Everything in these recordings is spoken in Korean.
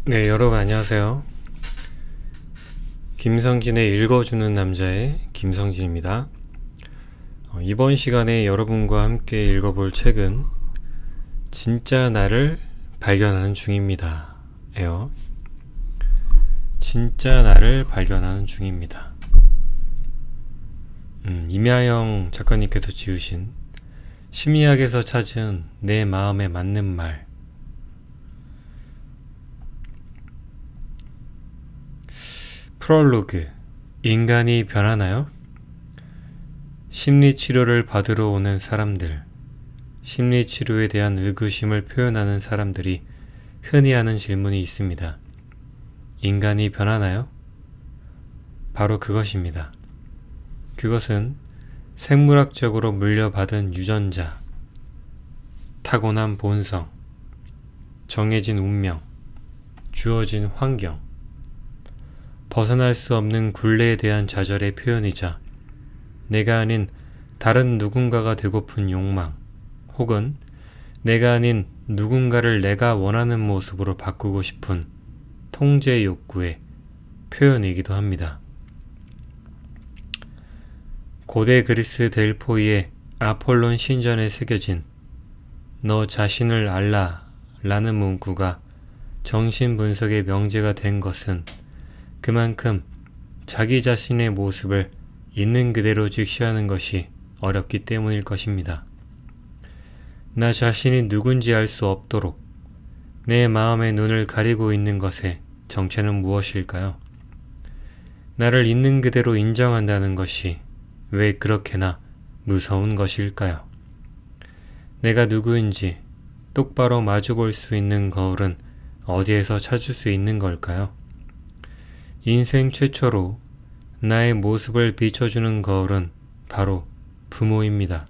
네, 여러분 안녕하세요. 김성진의 읽어주는 남자의 김성진입니다. 이번 시간에 여러분과 함께 읽어볼 책은 진짜 나를 발견하는 중입니다. 예요. 진짜 나를 발견하는 중입니다. 임야영 작가님께서 지으신 심리학에서 찾은 내 마음에 맞는 말. 프롤로그. 인간이 변하나요? 심리치료를 받으러 오는 사람들, 심리치료에 대한 의구심을 표현하는 사람들이 흔히 하는 질문이 있습니다. 인간이 변하나요? 바로 그것입니다. 그것은 생물학적으로 물려받은 유전자, 타고난 본성, 정해진 운명, 주어진 환경, 벗어날 수 없는 굴레에 대한 좌절의 표현이자 내가 아닌 다른 누군가가 되고픈 욕망, 혹은 내가 아닌 누군가를 내가 원하는 모습으로 바꾸고 싶은 통제 욕구의 표현이기도 합니다. 고대 그리스 델포이의 아폴론 신전에 새겨진 너 자신을 알라 라는 문구가 정신분석의 명제가 된 것은 그만큼 자기 자신의 모습을 있는 그대로 직시하는 것이 어렵기 때문일 것입니다. 나 자신이 누군지 알 수 없도록 내 마음의 눈을 가리고 있는 것의 정체는 무엇일까요? 나를 있는 그대로 인정한다는 것이 왜 그렇게나 무서운 것일까요? 내가 누구인지 똑바로 마주볼 수 있는 거울은 어디에서 찾을 수 있는 걸까요? 인생 최초로 나의 모습을 비춰주는 거울은 바로 부모입니다.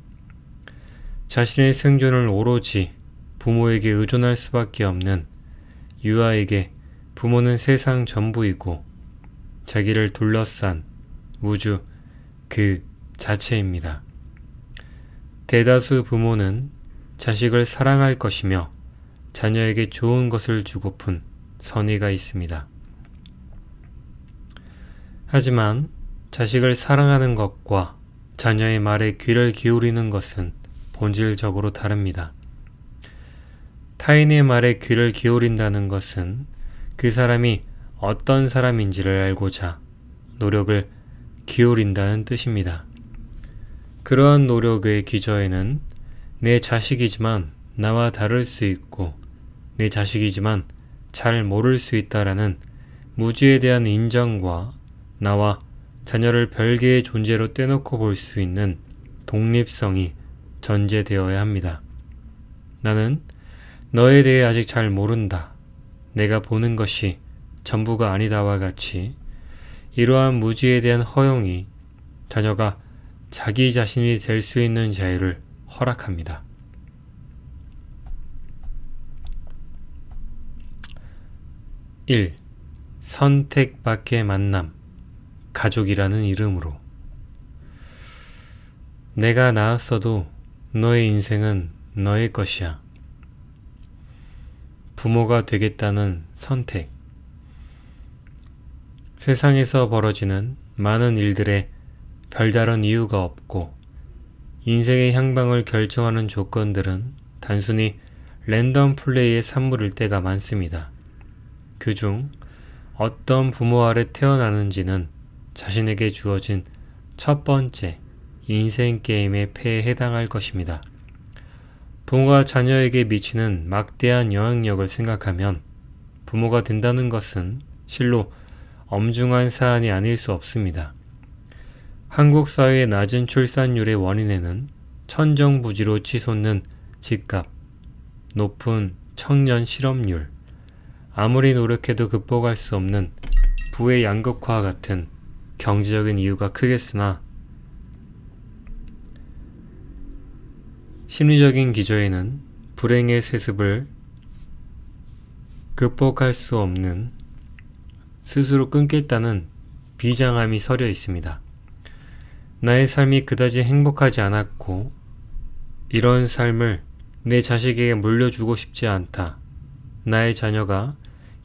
자신의 생존을 오로지 부모에게 의존할 수밖에 없는 유아에게 부모는 세상 전부이고 자기를 둘러싼 우주 그 자체입니다. 대다수 부모는 자식을 사랑할 것이며 자녀에게 좋은 것을 주고픈 선의가 있습니다. 하지만 자식을 사랑하는 것과 자녀의 말에 귀를 기울이는 것은 본질적으로 다릅니다. 타인의 말에 귀를 기울인다는 것은 그 사람이 어떤 사람인지를 알고자 노력을 기울인다는 뜻입니다. 그러한 노력의 기저에는 내 자식이지만 나와 다를 수 있고 내 자식이지만 잘 모를 수 있다라는 무지에 대한 인정과 나와 자녀를 별개의 존재로 떼놓고 볼 수 있는 독립성이 전제되어야 합니다. 나는 너에 대해 아직 잘 모른다. 내가 보는 것이 전부가 아니다와 같이 이러한 무지에 대한 허용이 자녀가 자기 자신이 될 수 있는 자유를 허락합니다. 1. 선택 밖의 만남. 가족이라는 이름으로. 내가 낳았어도 너의 인생은 너의 것이야. 부모가 되겠다는 선택. 세상에서 벌어지는 많은 일들에 별다른 이유가 없고 인생의 향방을 결정하는 조건들은 단순히 랜덤 플레이의 산물일 때가 많습니다. 그중 어떤 부모 아래 태어나는지는 자신에게 주어진 첫 번째 인생 게임의 패에 해당할 것입니다. 부모가 자녀에게 미치는 막대한 영향력을 생각하면 부모가 된다는 것은 실로 엄중한 사안이 아닐 수 없습니다. 한국 사회의 낮은 출산율의 원인에는 천정부지로 치솟는 집값, 높은 청년 실업률, 아무리 노력해도 극복할 수 없는 부의 양극화와 같은 경제적인 이유가 크겠으나 심리적인 기저에는 불행의 세습을 극복할 수 없는 스스로 끊겠다는 비장함이 서려 있습니다. 나의 삶이 그다지 행복하지 않았고 이런 삶을 내 자식에게 물려주고 싶지 않다. 나의 자녀가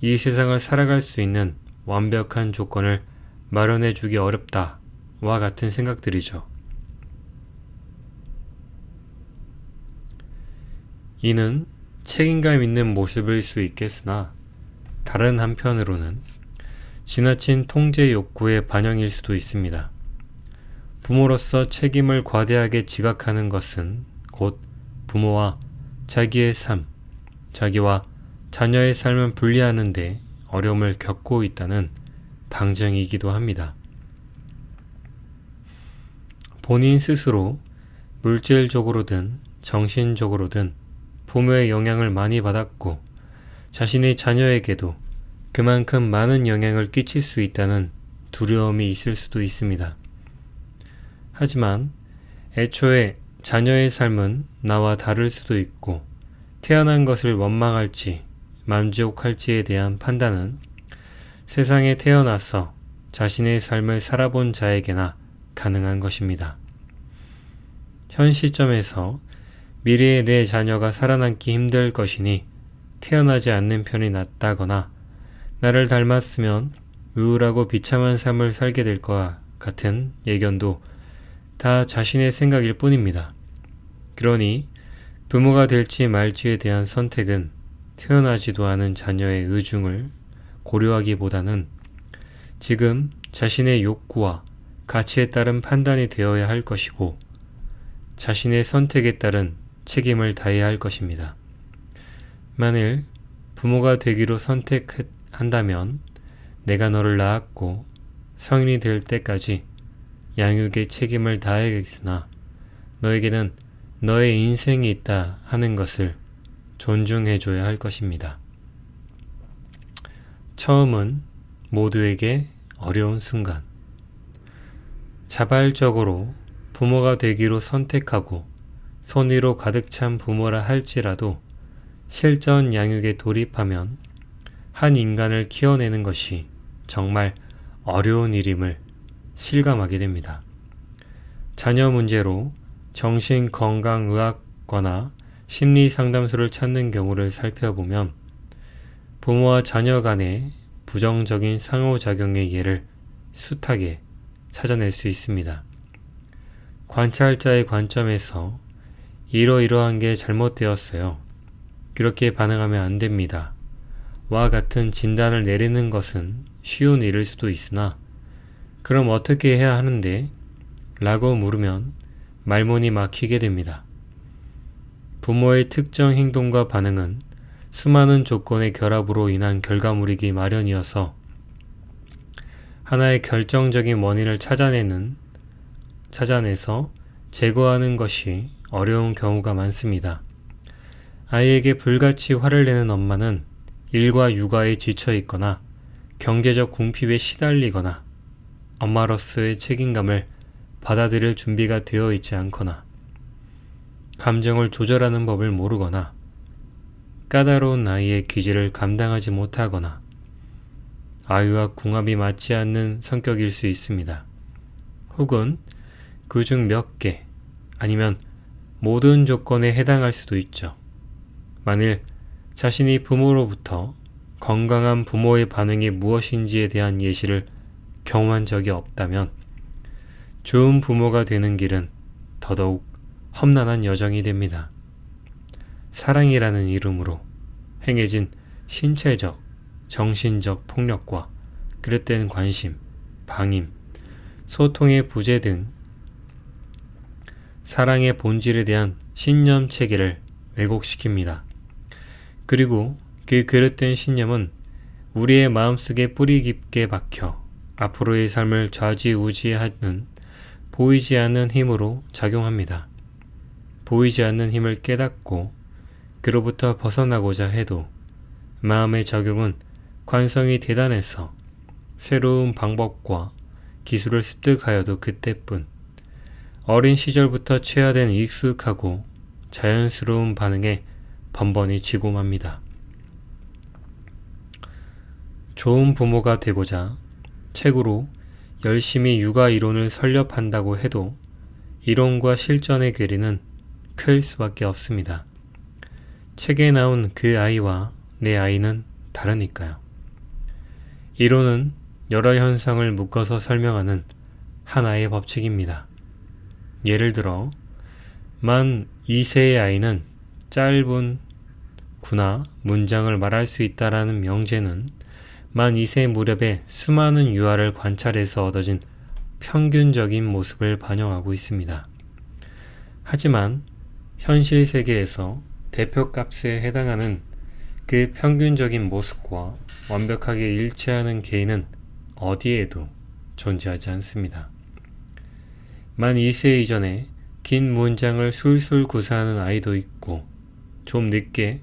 이 세상을 살아갈 수 있는 완벽한 조건을 마련해 주기 어렵다와 같은 생각들이죠. 이는 책임감 있는 모습일 수 있겠으나 다른 한편으로는 지나친 통제 욕구의 반영일 수도 있습니다. 부모로서 책임을 과대하게 지각하는 것은 곧 부모와 자기의 삶, 자기와 자녀의 삶을 분리하는 데 어려움을 겪고 있다는 방증이기도 합니다. 본인 스스로 물질적으로든 정신적으로든 부모의 영향을 많이 받았고 자신의 자녀에게도 그만큼 많은 영향을 끼칠 수 있다는 두려움이 있을 수도 있습니다. 하지만 애초에 자녀의 삶은 나와 다를 수도 있고 태어난 것을 원망할지 만족할지에 대한 판단은 세상에 태어나서 자신의 삶을 살아본 자에게나 가능한 것입니다. 현 시점에서 미래의 내 자녀가 살아남기 힘들 것이니 태어나지 않는 편이 낫다거나 나를 닮았으면 우울하고 비참한 삶을 살게 될 것과 같은 예견도 다 자신의 생각일 뿐입니다. 그러니 부모가 될지 말지에 대한 선택은 태어나지도 않은 자녀의 의중을 고려하기보다는 지금 자신의 욕구와 가치에 따른 판단이 되어야 할 것이고 자신의 선택에 따른 책임을 다해야 할 것입니다. 만일 부모가 되기로 선택한다면 내가 너를 낳았고 성인이 될 때까지 양육의 책임을 다하겠으나 너에게는 너의 인생이 있다 하는 것을 존중해줘야 할 것입니다. 처음은 모두에게 어려운 순간. 자발적으로 부모가 되기로 선택하고 손 위로 가득 찬 부모라 할지라도 실전 양육에 돌입하면 한 인간을 키워내는 것이 정말 어려운 일임을 실감하게 됩니다. 자녀 문제로 정신건강의학과나 심리상담소를 찾는 경우를 살펴보면 부모와 자녀 간의 부정적인 상호작용의 예를 숱하게 찾아낼 수 있습니다. 관찰자의 관점에서 이러이러한 게 잘못되었어요. 그렇게 반응하면 안 됩니다. 와 같은 진단을 내리는 것은 쉬운 일일 수도 있으나 그럼 어떻게 해야 하는데? 라고 물으면 말문이 막히게 됩니다. 부모의 특정 행동과 반응은 수많은 조건의 결합으로 인한 결과물이기 마련이어서 하나의 결정적인 원인을 찾아내서 제거하는 것이 어려운 경우가 많습니다. 아이에게 불같이 화를 내는 엄마는 일과 육아에 지쳐 있거나 경제적 궁핍에 시달리거나 엄마로서의 책임감을 받아들일 준비가 되어 있지 않거나 감정을 조절하는 법을 모르거나 까다로운 아이의 기질을 감당하지 못하거나 아이와 궁합이 맞지 않는 성격일 수 있습니다. 혹은 그중 몇 개 아니면 모든 조건에 해당할 수도 있죠. 만일 자신이 부모로부터 건강한 부모의 반응이 무엇인지에 대한 예시를 경험한 적이 없다면 좋은 부모가 되는 길은 더더욱 험난한 여정이 됩니다. 사랑이라는 이름으로 행해진 신체적, 정신적 폭력과 그릇된 관심, 방임, 소통의 부재 등 사랑의 본질에 대한 신념 체계를 왜곡시킵니다. 그리고 그 그릇된 신념은 우리의 마음속에 뿌리 깊게 박혀 앞으로의 삶을 좌지우지하는 보이지 않는 힘으로 작용합니다. 보이지 않는 힘을 깨닫고 그로부터 벗어나고자 해도 마음의 작용은 관성이 대단해서 새로운 방법과 기술을 습득하여도 그때뿐 어린 시절부터 체화된 익숙하고 자연스러운 반응에 번번이 지고 맙니다. 좋은 부모가 되고자 책으로 열심히 육아 이론을 설립한다고 해도 이론과 실전의 괴리는 클 수밖에 없습니다. 책에 나온 그 아이와 내 아이는 다르니까요. 이론은 여러 현상을 묶어서 설명하는 하나의 법칙입니다. 예를 들어 만 2세의 아이는 짧은 구나 문장을 말할 수 있다라는 명제는 만 2세 무렵에 수많은 유아를 관찰해서 얻어진 평균적인 모습을 반영하고 있습니다. 하지만 현실 세계에서 대표값에 해당하는 그 평균적인 모습과 완벽하게 일치하는 개인은 어디에도 존재하지 않습니다. 만 2세 이전에 긴 문장을 술술 구사하는 아이도 있고 좀 늦게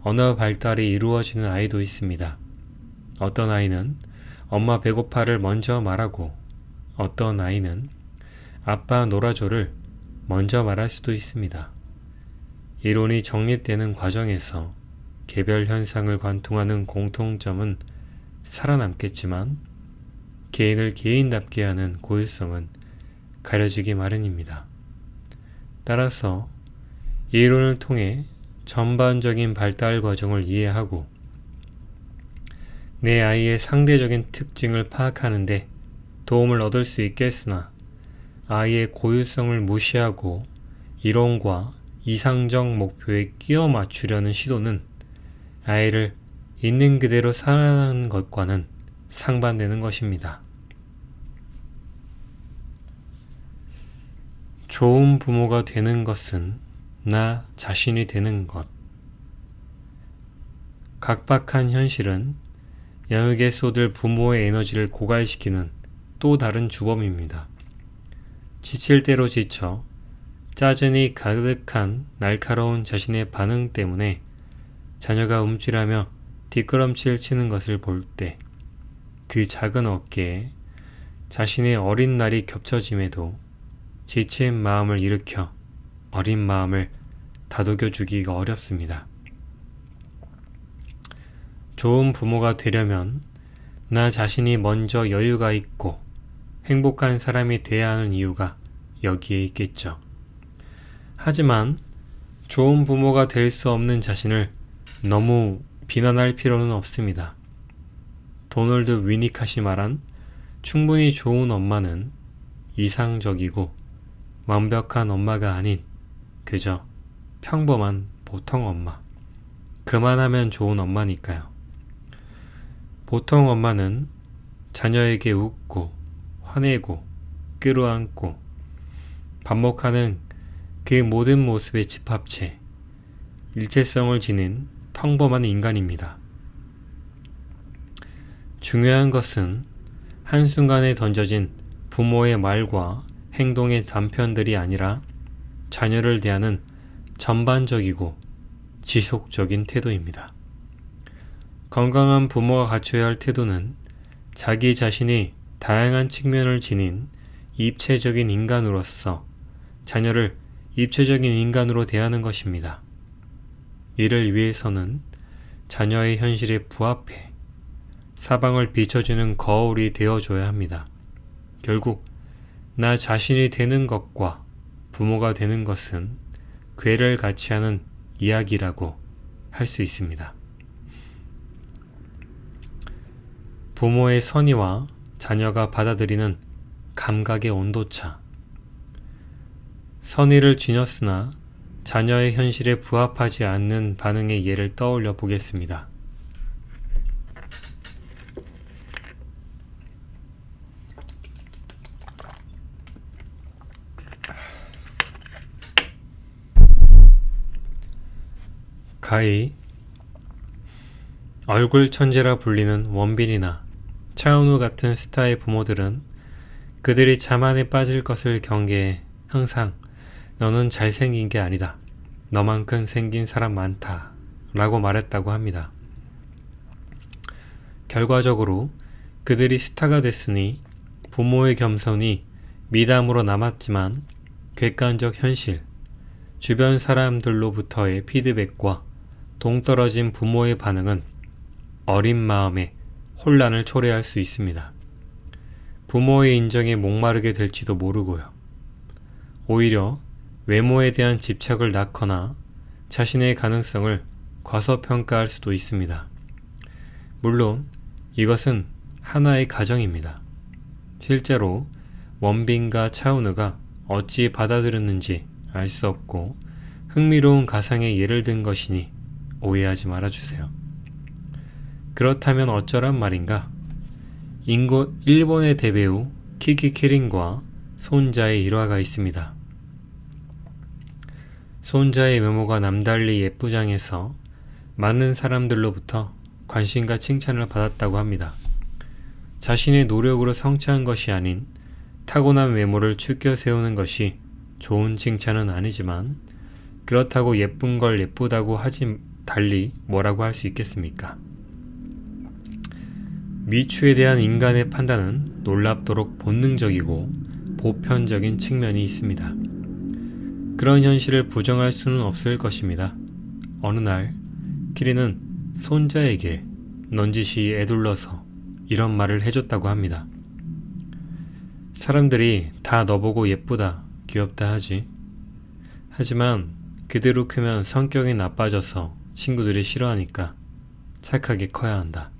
언어 발달이 이루어지는 아이도 있습니다. 어떤 아이는 엄마 배고파를 먼저 말하고 어떤 아이는 아빠 놀아줘를 먼저 말할 수도 있습니다. 이론이 정립되는 과정에서 개별 현상을 관통하는 공통점은 살아남겠지만 개인을 개인답게 하는 고유성은 가려지기 마련입니다. 따라서 이론을 통해 전반적인 발달 과정을 이해하고 내 아이의 상대적인 특징을 파악하는 데 도움을 얻을 수 있겠으나 아이의 고유성을 무시하고 이론과 이상적 목표에 끼워 맞추려는 시도는 아이를 있는 그대로 살아나는 것과는 상반되는 것입니다. 좋은 부모가 되는 것은 나 자신이 되는 것. 각박한 현실은 영역에 쏟을 부모의 에너지를 고갈시키는 또 다른 주범입니다. 지칠 대로 지쳐 짜증이 가득한 날카로운 자신의 반응 때문에 자녀가 움찔하며 뒷걸음질 치는 것을 볼 때 그 작은 어깨에 자신의 어린 날이 겹쳐짐에도 지친 마음을 일으켜 어린 마음을 다독여 주기가 어렵습니다. 좋은 부모가 되려면 나 자신이 먼저 여유가 있고 행복한 사람이 돼야 하는 이유가 여기에 있겠죠. 하지만 좋은 부모가 될 수 없는 자신을 너무 비난할 필요는 없습니다. 도널드 위니캇이 말한 충분히 좋은 엄마는 이상적이고 완벽한 엄마가 아닌 그저 평범한 보통 엄마. 그만하면 좋은 엄마니까요. 보통 엄마는 자녀에게 웃고 화내고 끌어안고 반복하는 그 모든 모습의 집합체, 일체성을 지닌 평범한 인간입니다. 중요한 것은 한순간에 던져진 부모의 말과 행동의 단편들이 아니라 자녀를 대하는 전반적이고 지속적인 태도입니다. 건강한 부모가 갖춰야 할 태도는 자기 자신이 다양한 측면을 지닌 입체적인 인간으로서 자녀를 입체적인 인간으로 대하는 것입니다. 이를 위해서는 자녀의 현실에 부합해 사방을 비춰주는 거울이 되어줘야 합니다. 결국 나 자신이 되는 것과 부모가 되는 것은 궤를 같이 하는 이야기라고 할 수 있습니다. 부모의 선의와 자녀가 받아들이는 감각의 온도차. 선의를 지녔으나 자녀의 현실에 부합하지 않는 반응의 예를 떠올려 보겠습니다. 가히 얼굴 천재라 불리는 원빈이나 차은우 같은 스타의 부모들은 그들이 자만에 빠질 것을 경계해 항상 너는 잘생긴 게 아니다. 너만큼 생긴 사람 많다. 라고 말했다고 합니다. 결과적으로 그들이 스타가 됐으니 부모의 겸손이 미담으로 남았지만 객관적 현실, 주변 사람들로부터의 피드백과 동떨어진 부모의 반응은 어린 마음에 혼란을 초래할 수 있습니다. 부모의 인정에 목마르게 될지도 모르고요. 오히려 외모에 대한 집착을 낳거나 자신의 가능성을 과소평가할 수도 있습니다. 물론 이것은 하나의 가정입니다. 실제로 원빈과 차은우가 어찌 받아들였는지 알 수 없고 흥미로운 가상의 예를 든 것이니 오해하지 말아주세요. 그렇다면 어쩌란 말인가? 일본의 대배우 키키 키린과 손자의 일화가 있습니다. 손자의 외모가 남달리 예쁘장해서 많은 사람들로부터 관심과 칭찬을 받았다고 합니다. 자신의 노력으로 성취한 것이 아닌 타고난 외모를 추켜 세우는 것이 좋은 칭찬은 아니지만 그렇다고 예쁜 걸 예쁘다고 하지 달리 뭐라고 할 수 있겠습니까? 미추에 대한 인간의 판단은 놀랍도록 본능적이고 보편적인 측면이 있습니다. 그런 현실을 부정할 수는 없을 것입니다. 어느 날 키리는 손자에게 넌지시 애둘러서 이런 말을 해줬다고 합니다. 사람들이 다 너보고 예쁘다, 귀엽다 하지. 하지만 그대로 크면 성격이 나빠져서 친구들이 싫어하니까 착하게 커야 한다.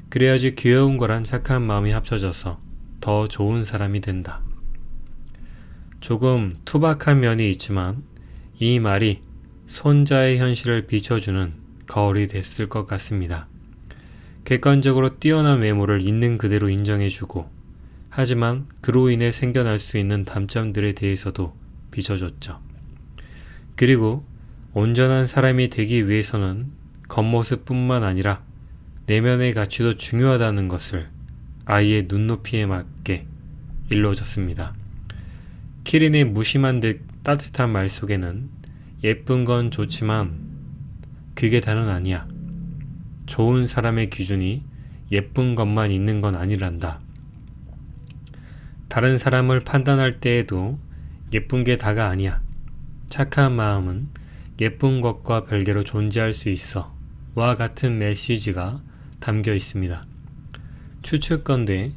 그래야지 귀여운 거란 착한 마음이 합쳐져서 더 좋은 사람이 된다. 조금 투박한 면이 있지만 이 말이 손자의 현실을 비춰주는 거울이 됐을 것 같습니다. 객관적으로 뛰어난 외모를 있는 그대로 인정해주고 하지만 그로 인해 생겨날 수 있는 단점들에 대해서도 비춰줬죠. 그리고 온전한 사람이 되기 위해서는 겉모습뿐만 아니라 내면의 가치도 중요하다는 것을 아이의 눈높이에 맞게 일러줬습니다. 키린의 무심한 듯 따뜻한 말 속에는 예쁜 건 좋지만 그게 다는 아니야. 좋은 사람의 기준이 예쁜 것만 있는 건 아니란다. 다른 사람을 판단할 때에도 예쁜 게 다가 아니야. 착한 마음은 예쁜 것과 별개로 존재할 수 있어. 와 같은 메시지가 담겨 있습니다. 추측건대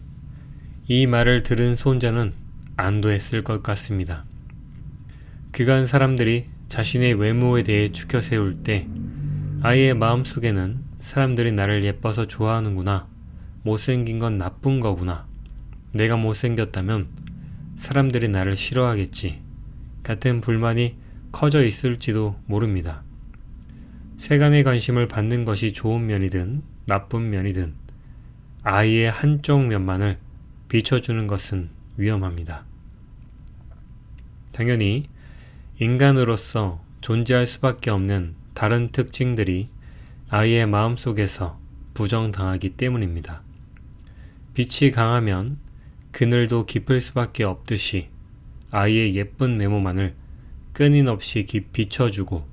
이 말을 들은 손자는 안도했을 것 같습니다. 그간 사람들이 자신의 외모에 대해 추켜 세울 때 아이의 마음속에는 사람들이 나를 예뻐서 좋아하는구나. 못생긴 건 나쁜 거구나. 내가 못생겼다면 사람들이 나를 싫어하겠지. 같은 불만이 커져 있을지도 모릅니다. 세간의 관심을 받는 것이 좋은 면이든 나쁜 면이든 아이의 한쪽 면만을 비춰주는 것은 위험합니다. 당연히 인간으로서 존재할 수밖에 없는 다른 특징들이 아이의 마음속에서 부정당하기 때문입니다. 빛이 강하면 그늘도 깊을 수밖에 없듯이 아이의 예쁜 외모만을 끊임없이 비춰주고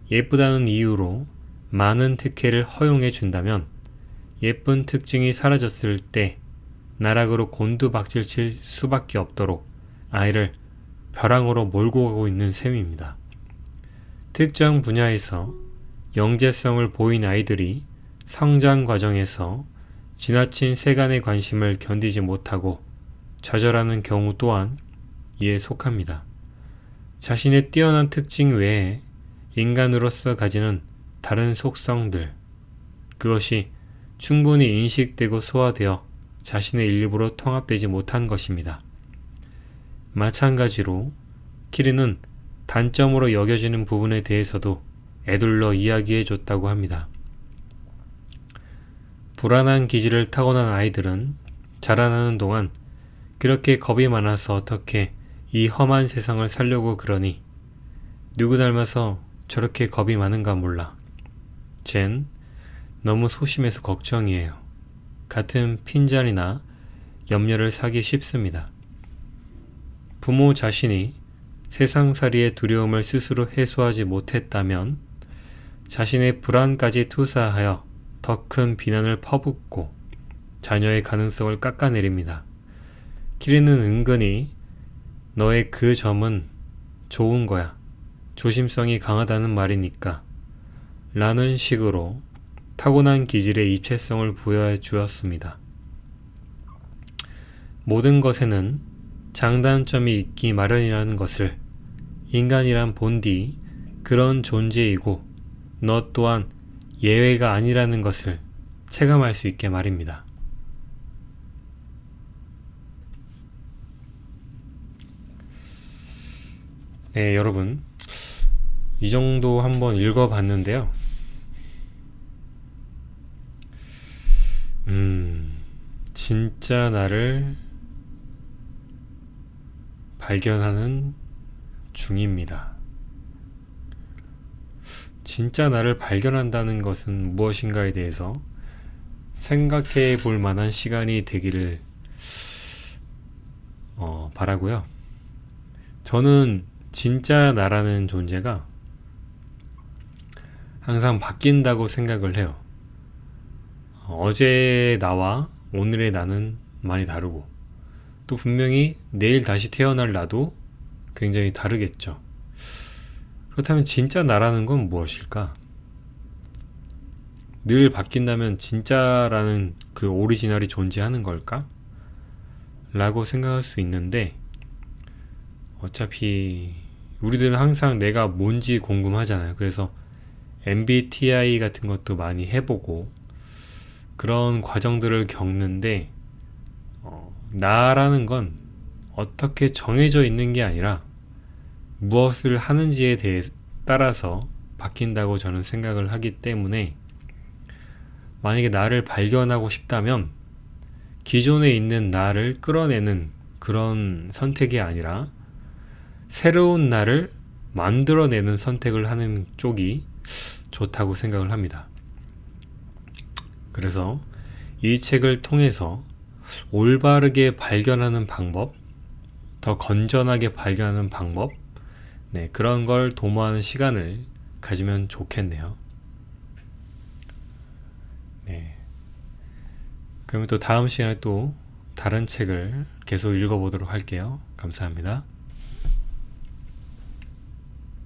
예쁘다는 이유로 많은 특혜를 허용해 준다면 예쁜 특징이 사라졌을 때 나락으로 곤두박질칠 수밖에 없도록 아이를 벼랑으로 몰고 가고 있는 셈입니다. 특정 분야에서 영재성을 보인 아이들이 성장 과정에서 지나친 세간의 관심을 견디지 못하고 좌절하는 경우 또한 이에 속합니다. 자신의 뛰어난 특징 외에 인간으로서 가지는 다른 속성들, 그것이 충분히 인식되고 소화되어 자신의 일부로 통합되지 못한 것입니다. 마찬가지로 키리는 단점으로 여겨지는 부분에 대해서도 애둘러 이야기해 줬다고 합니다. 불안한 기질을 타고난 아이들은 자라나는 동안 그렇게 겁이 많아서 어떻게 이 험한 세상을 살려고 그러니 누구 닮아서 저렇게 겁이 많은가 몰라. 쟨 너무 소심해서 걱정이에요. 같은 핀잔이나 염려를 사기 쉽습니다. 부모 자신이 세상살이의 두려움을 스스로 해소하지 못했다면 자신의 불안까지 투사하여 더 큰 비난을 퍼붓고 자녀의 가능성을 깎아내립니다. 키리는 은근히 너의 그 점은 좋은 거야. 조심성이 강하다는 말이니까 라는 식으로 타고난 기질의 입체성을 부여해 주었습니다. 모든 것에는 장단점이 있기 마련이라는 것을 인간이란 본디 그런 존재이고 너 또한 예외가 아니라는 것을 체감할 수 있게 말입니다. 네, 여러분. 이 정도 한번 읽어봤는데요. 진짜 나를 발견하는 중입니다. 진짜 나를 발견한다는 것은 무엇인가에 대해서 생각해 볼 만한 시간이 되기를 바라고요. 저는 진짜 나라는 존재가 항상 바뀐다고 생각을 해요. 어제 나와 오늘의 나는 많이 다르고, 또 분명히 내일 다시 태어날 나도 굉장히 다르겠죠. 그렇다면 진짜 나라는 건 무엇일까? 늘 바뀐다면 진짜라는 그 오리지널이 존재하는 걸까? 라고 생각할 수 있는데, 어차피 우리들은 항상 내가 뭔지 궁금하잖아요. 그래서 MBTI 같은 것도 많이 해보고 그런 과정들을 겪는데, 나라는 건 어떻게 정해져 있는 게 아니라 무엇을 하는지에 대해 따라서 바뀐다고 저는 생각을 하기 때문에, 만약에 나를 발견하고 싶다면 기존에 있는 나를 끌어내는 그런 선택이 아니라 새로운 나를 만들어내는 선택을 하는 쪽이 좋다고 생각을 합니다. 그래서 이 책을 통해서 올바르게 발견하는 방법, 더 건전하게 발견하는 방법, 그런 걸 도모하는 시간을 가지면 좋겠네요. 그러면 또 다음 시간에 또 다른 책을 계속 읽어보도록 할게요. 감사합니다.